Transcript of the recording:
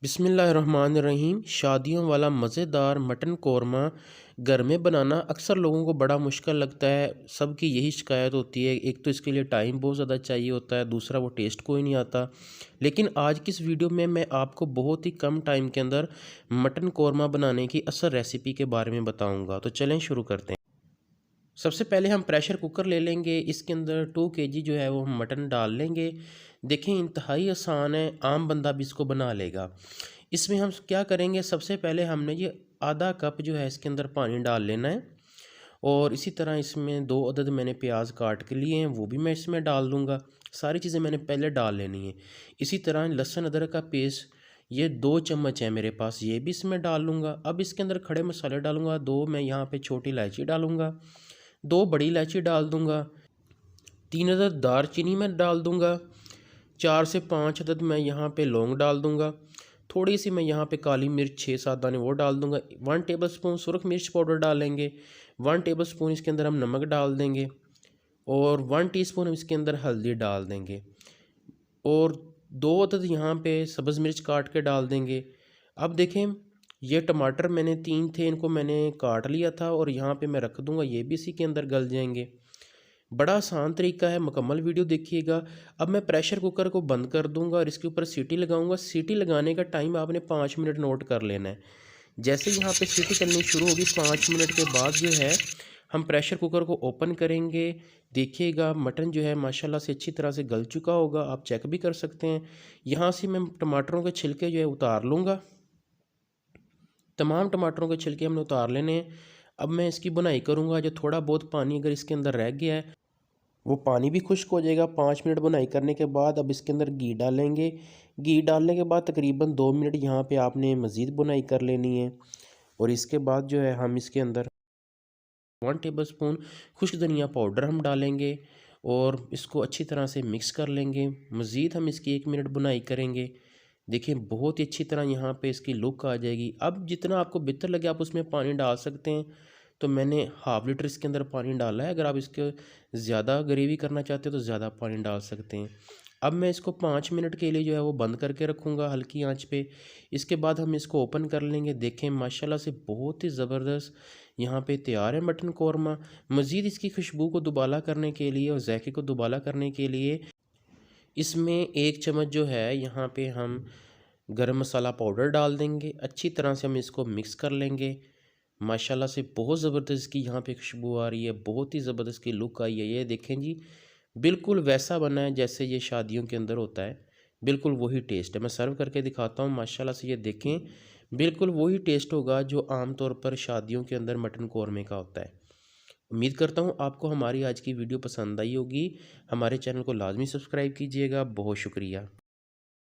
बिस्मिल्लाहिर्रहमानिर्रहीम। शादियों वाला मज़ेदार मटन कौरमा घर में बनाना अक्सर लोगों को बड़ा मुश्किल लगता है। सबकी यही शिकायत होती है। एक तो इसके लिए टाइम बहुत ज़्यादा चाहिए होता है, दूसरा वो टेस्ट कोई नहीं आता। लेकिन आज की इस वीडियो में मैं आपको बहुत ही कम टाइम के अंदर मटन कौरमा बनाने की असल रेसिपी के बारे में बताऊँगा। तो चलें शुरू करते हैं। सबसे पहले हम प्रेशर कुकर ले लेंगे। इसके अंदर 2 केजी जो है वो हम मटन डाल लेंगे। देखें, इंतहाई आसान है, आम बंदा भी इसको बना लेगा। इसमें हम क्या करेंगे, सबसे पहले हमने ये आधा कप जो है इसके अंदर पानी डाल लेना है। और इसी तरह इसमें 2 अदद मैंने प्याज काट के लिए हैं, वो भी मैं इसमें डाल दूँगा। सारी चीज़ें मैंने पहले डाल लेनी है। इसी तरह लहसुन अदरक का पेस्ट ये 2 चम्मच है मेरे पास, ये भी इसमें डाल लूँगा। अब इसके अंदर खड़े मसाले डालूँगा। 2 मैं यहाँ पे छोटी इलायची डालूँगा, 2 बड़ी इलायची डाल दूँगा, 3 अदद दारचीनी मैं डाल दूँगा, 4 से 5 अदद मैं यहाँ पे लौंग डाल दूँगा। थोड़ी सी मैं यहाँ पे काली मिर्च 6-7 दाने वो डाल दूँगा। 1 टेबलस्पून सुरख मिर्च पाउडर डालेंगे। 1 टेबलस्पून इसके अंदर हम नमक डाल देंगे और 1 टीस्पून हम इसके अंदर हल्दी डाल देंगे और 2 अदद यहाँ पे सब्ज़ मिर्च काट के डाल देंगे। अब देखें, ये टमाटर मैंने 3 थे, इनको मैंने काट लिया था और यहाँ पे मैं रख दूँगा, ये भी इसी के अंदर गल जाएंगे। बड़ा आसान तरीका है, मुकम्मल वीडियो देखिएगा। अब मैं प्रेशर कुकर को बंद कर दूंगा और इसके ऊपर सीटी लगाऊंगा। सीटी लगाने का टाइम आपने 5 मिनट नोट कर लेना है। जैसे यहाँ पे सीटी चलनी शुरू होगी 5 मिनट के बाद जो है हम प्रेशर कुकर को ओपन करेंगे। देखिएगा मटन जो है माशाल्लाह से अच्छी तरह से गल चुका होगा, आप चेक भी कर सकते हैं। यहाँ से मैं टमाटरों के छिलके जो है उतार लूँगा। तमाम टमाटरों के छिलके हमने उतार लेने हैं। अब मैं इसकी बुनाई करूँगा। जो थोड़ा बहुत पानी अगर इसके अंदर रह गया है वो पानी भी खुश्क हो जाएगा 5 मिनट बुनाई करने के बाद। अब इसके अंदर घी डालेंगे। घी डालने के बाद तकरीबन 2 मिनट यहाँ पे आपने मज़ीद बुनाई कर लेनी है। और इसके बाद जो है हम इसके अंदर 1 टेबलस्पून खुश्क धनिया पाउडर हम डालेंगे और इसको अच्छी तरह से मिक्स कर लेंगे। मज़ीद हम इसकी 1 मिनट बुनाई करेंगे। देखिए बहुत ही अच्छी तरह यहाँ पे इसकी लुक आ जाएगी। अब जितना आपको बेहतर लगे आप उसमें पानी डाल सकते हैं। तो मैंने हाफ़ लीटर इसके अंदर पानी डाला है। अगर आप इसके ज़्यादा ग्रेवी करना चाहते हो तो ज़्यादा पानी डाल सकते हैं। अब मैं इसको 5 मिनट के लिए जो है वो बंद करके रखूँगा हल्की आंच पे। इसके बाद हम इसको ओपन कर लेंगे। देखें माशाल्लाह से बहुत ही ज़बरदस्त यहाँ पे तैयार है मटन कौरमा। मज़ीद इसकी खुशबू को दुबाला करने के लिए और ज़ायके को दुबाला करने के लिए इसमें 1 चम्मच जो है यहाँ पे हम गरम मसाला पाउडर डाल देंगे। अच्छी तरह से हम इसको मिक्स कर लेंगे। माशाल्लाह से बहुत ज़बरदस्त इसकी यहाँ पे खुशबू आ रही है, बहुत ही ज़बरदस्त की लुक आई है। ये देखें जी, बिल्कुल वैसा बना है जैसे ये शादियों के अंदर होता है, बिल्कुल वही टेस्ट है। मैं सर्व करके दिखाता हूँ। माशाल्लाह से ये देखें, बिल्कुल वही टेस्ट होगा जो आम तौर पर शादियों के अंदर मटन कौरमे का होता है। उम्मीद करता हूँ आपको हमारी आज की वीडियो पसंद आई होगी। हमारे चैनल को लाजमी सब्सक्राइब कीजिएगा। बहुत शुक्रिया।